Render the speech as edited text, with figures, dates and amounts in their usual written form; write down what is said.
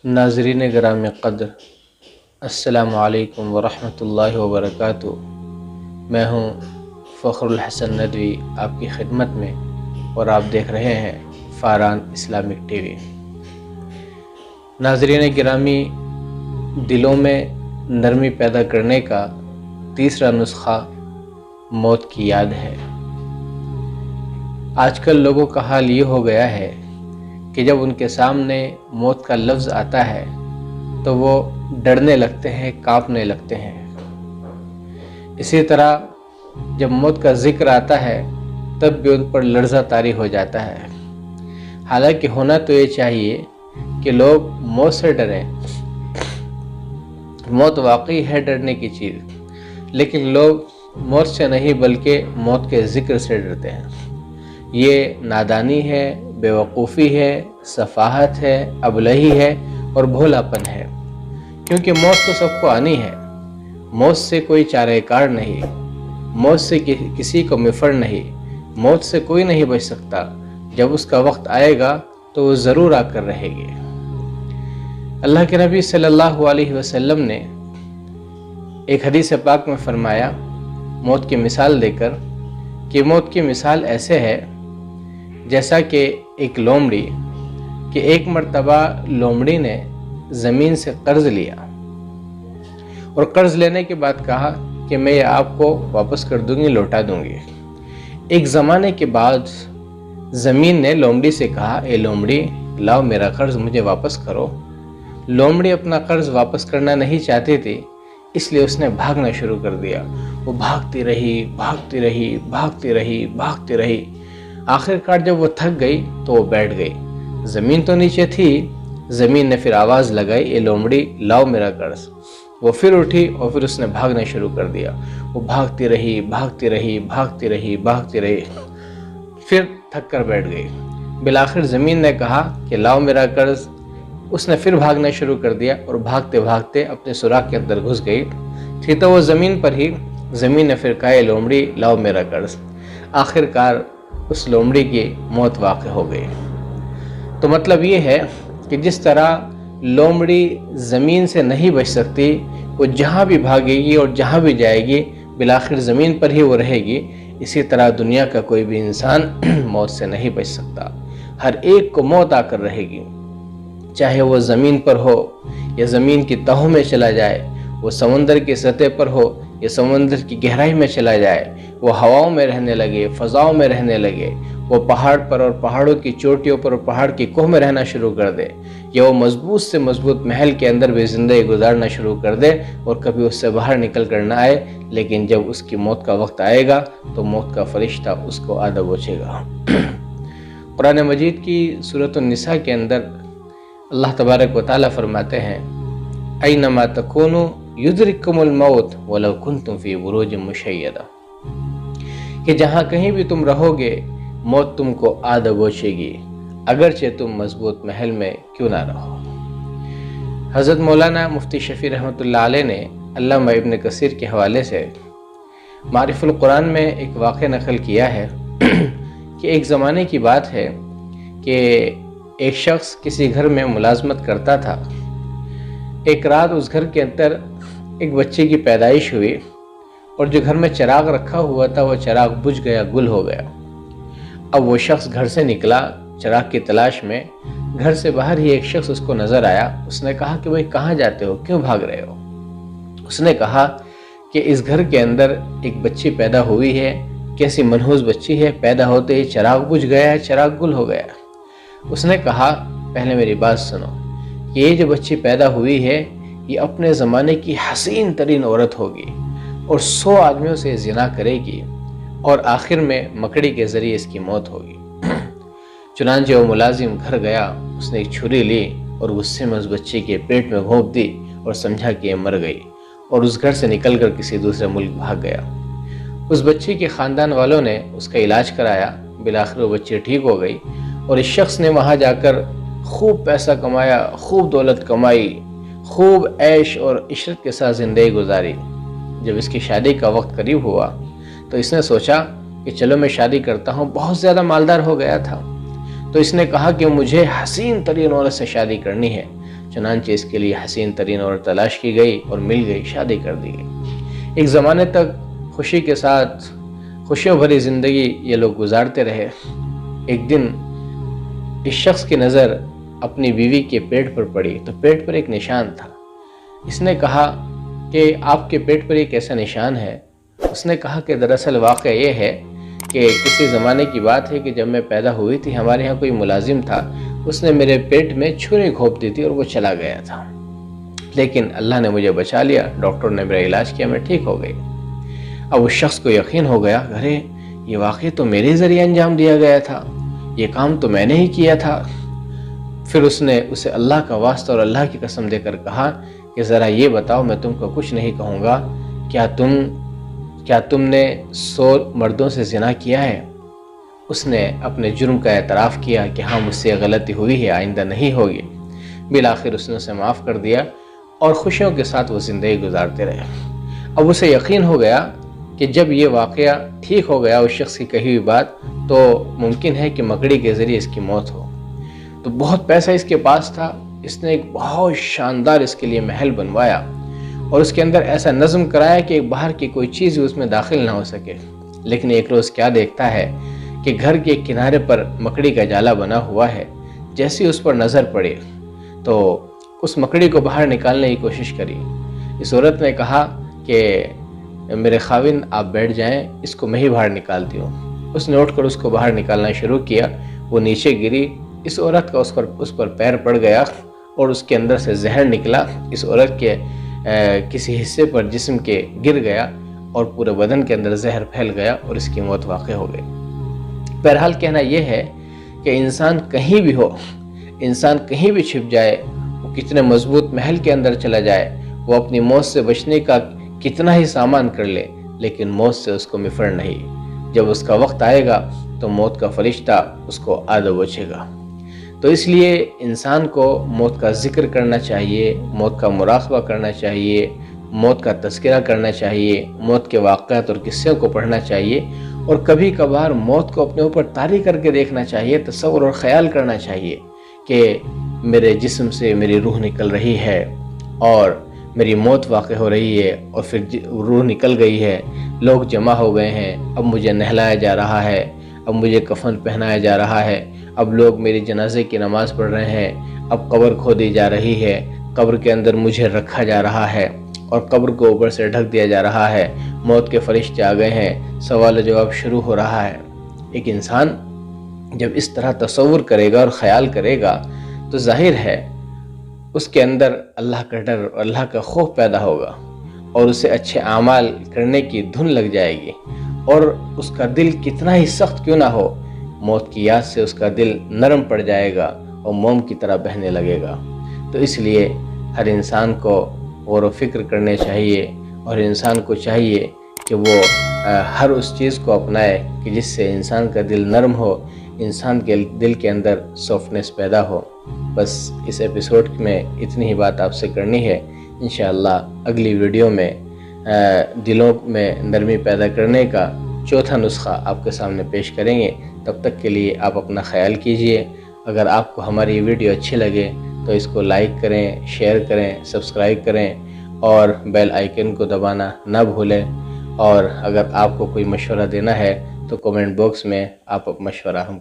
ناظرین گرامی قدر، السلام علیکم ورحمۃ اللہ وبرکاتہ۔ میں ہوں فخر الحسن ندوی آپ کی خدمت میں، اور آپ دیکھ رہے ہیں فاران اسلامک ٹی وی۔ ناظرین گرامی، دلوں میں نرمی پیدا کرنے کا تیسرا نسخہ موت کی یاد ہے۔ آج کل لوگوں کا حال یہ ہو گیا ہے کہ جب ان کے سامنے موت کا لفظ آتا ہے تو وہ ڈرنے لگتے ہیں، کانپنے لگتے ہیں۔ اسی طرح جب موت کا ذکر آتا ہے تب بھی ان پر لرزہ طاری ہو جاتا ہے۔ حالانکہ ہونا تو یہ چاہیے کہ لوگ موت سے ڈریں، موت واقعی ہے ڈرنے کی چیز، لیکن لوگ موت سے نہیں بلکہ موت کے ذکر سے ڈرتے ہیں۔ یہ نادانی ہے، بے وقوفی ہے، سفاہت ہے، ابلہی ہے اور بھولاپن ہے، کیونکہ موت تو سب کو آنی ہے۔ موت سے کوئی چارہ کار نہیں، موت سے کسی کو مفر نہیں، موت سے کوئی نہیں بچ سکتا۔ جب اس کا وقت آئے گا تو وہ ضرور آ کر رہے گی۔ اللہ کے نبی صلی اللہ علیہ وسلم نے ایک حدیث پاک میں فرمایا موت کی مثال دے کر کہ موت کی مثال ایسے ہے جیسا کہ ایک لومڑی، کہ ایک مرتبہ لومڑی نے زمین سے قرض لیا اور قرض لینے کے بعد کہا کہ میں یہ آپ کو واپس کر دوں گی، لوٹا دوں گی۔ ایک زمانے کے بعد زمین نے لومڑی سے کہا، اے لومڑی، لاؤ میرا قرض مجھے واپس کرو۔ لومڑی اپنا قرض واپس کرنا نہیں چاہتی تھی، اس لیے اس نے بھاگنا شروع کر دیا۔ وہ بھاگتی رہی، بھاگتی رہی، بھاگتی رہی، بھاگتی رہی۔ آخر کار جب وہ تھک گئی تو وہ بیٹھ گئی۔ زمین تو نیچے تھی، زمین نے پھر آواز لگائی، اے لومڑی، لاؤ میرا قرض۔ وہ پھر اٹھی اور پھر اس نے بھاگنا شروع کر دیا۔ وہ بھاگتی رہی، بھاگتی رہی، بھاگتی رہی، بھاگتی رہی، پھر تھک کر بیٹھ گئی۔ بالآخر زمین نے کہا کہ لاؤ میرا قرض۔ اس نے پھر بھاگنا شروع کر دیا اور بھاگتے بھاگتے اپنے سوراخ کے اندر گھس گئی تھی تو وہ زمین پر ہی۔ زمین نے پھر کہا، اے لومڑی، لاؤ میرا قرض۔ آخر کار اس لومڑی کی موت واقع ہو گئی۔ تو مطلب یہ ہے کہ جس طرح لومڑی زمین سے نہیں بچ سکتی، وہ جہاں بھی بھاگے گی اور جہاں بھی جائے گی بالآخر زمین پر ہی وہ رہے گی، اسی طرح دنیا کا کوئی بھی انسان موت سے نہیں بچ سکتا۔ ہر ایک کو موت آ کر رہے گی، چاہے وہ زمین پر ہو یا زمین کی تہوں میں چلا جائے، وہ سمندر کی سطح پر ہو یا سمندر کی گہرائی میں چلا جائے، وہ ہواؤں میں رہنے لگے، فضاؤں میں رہنے لگے، وہ پہاڑ پر اور پہاڑوں کی چوٹیوں پر اور پہاڑ کی کوہ میں رہنا شروع کر دے، یا وہ مضبوط سے مضبوط محل کے اندر بھی زندگی گزارنا شروع کر دے اور کبھی اس سے باہر نکل کر نہ آئے، لیکن جب اس کی موت کا وقت آئے گا تو موت کا فرشتہ اس کو آدھا بوچھے گا۔ قرآن مجید کی سورۃ النساء کے اندر اللہ تبارک و تعالیٰ فرماتے ہیں، اینما تکونوا یدرککم الموت ولو کنتم فی بروج مشیدہ، کہ جہاں کہیں بھی تم رہو گے موت تم کو آ دبوچے گی، اگرچہ تم مضبوط محل میں کیوں نہ رہو۔ حضرت مولانا مفتی شفیع رحمۃ اللہ علیہ نے علامہ ابن کثیر کے حوالے سے معارف القرآن میں ایک واقعہ نقل کیا ہے کہ ایک زمانے کی بات ہے کہ ایک شخص کسی گھر میں ملازمت کرتا تھا۔ ایک رات اس گھر کے اندر ایک بچے کی پیدائش ہوئی اور جو گھر میں چراغ رکھا ہوا تھا وہ چراغ بجھ گیا، گل ہو گیا۔ اب وہ شخص گھر سے نکلا چراغ کی تلاش میں، گھر سے باہر ہی ایک شخص اس کو نظر آیا۔ اس نے کہا کہ بھئی کہاں جاتے ہو، کیوں بھاگ رہے ہو؟ اس نے کہا کہ اس گھر کے اندر ایک بچی پیدا ہوئی ہے، کیسی منحوس بچی ہے، پیدا ہوتے ہی چراغ بجھ گیا ہے، چراغ گل ہو گیا۔ اس نے کہا پہلے میری بات سنو، کہ یہ جو بچی پیدا ہوئی ہے یہ اپنے زمانے کی حسین ترین عورت ہوگی اور 100 آدمیوں سے زنا کرے گی اور آخر میں مکڑی کے ذریعے اس کی موت ہوگی۔ چنانچہ وہ ملازم گھر گیا، اس نے ایک چھری لی اور غصے میں اس بچی کے پیٹ میں گھونپ دی اور سمجھا کہ یہ مر گئی، اور اس گھر سے نکل کر کسی دوسرے ملک بھاگ گیا۔ اس بچی کے خاندان والوں نے اس کا علاج کرایا، بالآخر وہ بچی ٹھیک ہو گئی، اور اس شخص نے وہاں جا کر خوب پیسہ کمایا، خوب دولت کمائی، خوب عیش اور عشرت کے ساتھ زندگی گزاری۔ جب اس کی شادی کا وقت قریب ہوا تو اس نے سوچا کہ چلو میں شادی کرتا ہوں، بہت زیادہ مالدار ہو گیا تھا۔ تو اس نے کہا کہ مجھے حسین ترین عورت سے شادی کرنی ہے، چنانچہ اس کے لیے حسین ترین عورت تلاش کی گئی اور مل گئی، شادی کر دی گئی۔ ایک زمانے تک خوشی کے ساتھ خوشیوں بھری زندگی یہ لوگ گزارتے رہے۔ ایک دن اس شخص کی نظر اپنی بیوی کے پیٹ پر پڑی تو پیٹ پر ایک نشان تھا۔ اس نے کہا کہ آپ کے پیٹ پر یہ کیسا نشان ہے؟ اس نے کہا کہ دراصل واقعہ یہ ہے کہ کسی زمانے کی بات ہے کہ جب میں پیدا ہوئی تھی، ہمارے ہاں کوئی ملازم تھا، اس نے میرے پیٹ میں چھری گھونپ دی تھی اور وہ چلا گیا تھا، لیکن اللہ نے مجھے بچا لیا، ڈاکٹر نے میرا علاج کیا، میں ٹھیک ہو گئی۔ اب اس شخص کو یقین ہو گیا، ارے یہ واقعہ تو میرے ذریعے انجام دیا گیا تھا، یہ کام تو میں نے ہی کیا تھا۔ پھر اس نے اسے اللہ کا واسطہ اور اللہ کی قسم دے کر کہا کہ ذرا یہ بتاؤ، میں تم کو کچھ نہیں کہوں گا، کیا تم نے 100 مردوں سے زنا کیا ہے؟ اس نے اپنے جرم کا اعتراف کیا کہ ہاں مجھ سے غلطی ہوئی ہے، آئندہ نہیں ہوگی۔ بالآخر اس نے اسے معاف کر دیا اور خوشیوں کے ساتھ وہ زندگی گزارتے رہے۔ اب اسے یقین ہو گیا کہ جب یہ واقعہ ٹھیک ہو گیا اس شخص کی کہی ہوئی بات، تو ممکن ہے کہ مکڑی کے ذریعے اس کی موت ہو۔ تو بہت پیسہ اس کے پاس تھا، اس نے ایک بہت شاندار اس کے لیے محل بنوایا اور اس کے اندر ایسا نظم کرایا کہ باہر کی کوئی چیز اس میں داخل نہ ہو سکے۔ لیکن ایک روز کیا دیکھتا ہے کہ گھر کے کنارے پر مکڑی کا جالا بنا ہوا ہے۔ جیسی اس پر نظر پڑی تو اس مکڑی کو باہر نکالنے کی کوشش کری۔ اس عورت نے کہا کہ میرے خاوند آپ بیٹھ جائیں، اس کو میں ہی باہر نکالتی ہوں۔ اس نے اٹھ کر اس کو باہر نکالنا شروع کیا، وہ نیچے گری، اس عورت کا اس پر پیر پڑ گیا اور اس کے اندر سے زہر نکلا، اس عورت کے کسی حصے پر جسم کے گر گیا اور پورے بدن کے اندر زہر پھیل گیا اور اس کی موت واقع ہو گئی۔ بہرحال کہنا یہ ہے کہ انسان کہیں بھی ہو، انسان کہیں بھی چھپ جائے، وہ کتنے مضبوط محل کے اندر چلا جائے، وہ اپنی موت سے بچنے کا کتنا ہی سامان کر لے، لیکن موت سے اس کو مفر نہیں۔ جب اس کا وقت آئے گا تو موت کا فرشتہ اس کو آ دبوچے گا۔ تو اس لیے انسان کو موت کا ذکر کرنا چاہیے، موت کا مراقبہ کرنا چاہیے، موت کا تذکرہ کرنا چاہیے، موت کے واقعات اور قصوں کو پڑھنا چاہیے، اور کبھی کبھار موت کو اپنے اوپر طاری کر کے دیکھنا چاہیے، تصور اور خیال کرنا چاہیے کہ میرے جسم سے میری روح نکل رہی ہے اور میری موت واقع ہو رہی ہے، اور پھر روح نکل گئی ہے، لوگ جمع ہو گئے ہیں، اب مجھے نہلایا جا رہا ہے، اب مجھے کفن پہنایا جا رہا ہے، اب لوگ میری جنازے کی نماز پڑھ رہے ہیں، اب قبر کھودی جا رہی ہے، قبر کے اندر مجھے رکھا جا رہا ہے اور قبر کو اوپر سے ڈھک دیا جا رہا ہے، موت کے فرشتے آ گئے ہیں، سوال و جواب شروع ہو رہا ہے۔ ایک انسان جب اس طرح تصور کرے گا اور خیال کرے گا تو ظاہر ہے اس کے اندر اللہ کا ڈر اور اللہ کا خوف پیدا ہوگا اور اسے اچھے اعمال کرنے کی دھن لگ جائے گی، اور اس کا دل کتنا ہی سخت کیوں نہ ہو، موت کی یاد سے اس کا دل نرم پڑ جائے گا اور موم کی طرح بہنے لگے گا۔ تو اس لیے ہر انسان کو غور و فکر کرنے چاہیے اور انسان کو چاہیے کہ وہ ہر اس چیز کو اپنائے کہ جس سے انسان کا دل نرم ہو، انسان کے دل کے اندر سافٹنس پیدا ہو۔ بس اس ایپیسوڈ میں اتنی ہی بات آپ سے کرنی ہے۔ انشاءاللہ اگلی ویڈیو میں دلوں میں نرمی پیدا کرنے کا چوتھا نسخہ آپ کے سامنے پیش کریں گے۔ تب تک کے لیے آپ اپنا خیال کیجئے۔ اگر آپ کو ہماری ویڈیو اچھی لگے تو اس کو لائک کریں، شیئر کریں، سبسکرائب کریں اور بیل آئیکن کو دبانا نہ بھولیں۔ اور اگر آپ کو کوئی مشورہ دینا ہے تو کمنٹ باکس میں آپ مشورہ ہم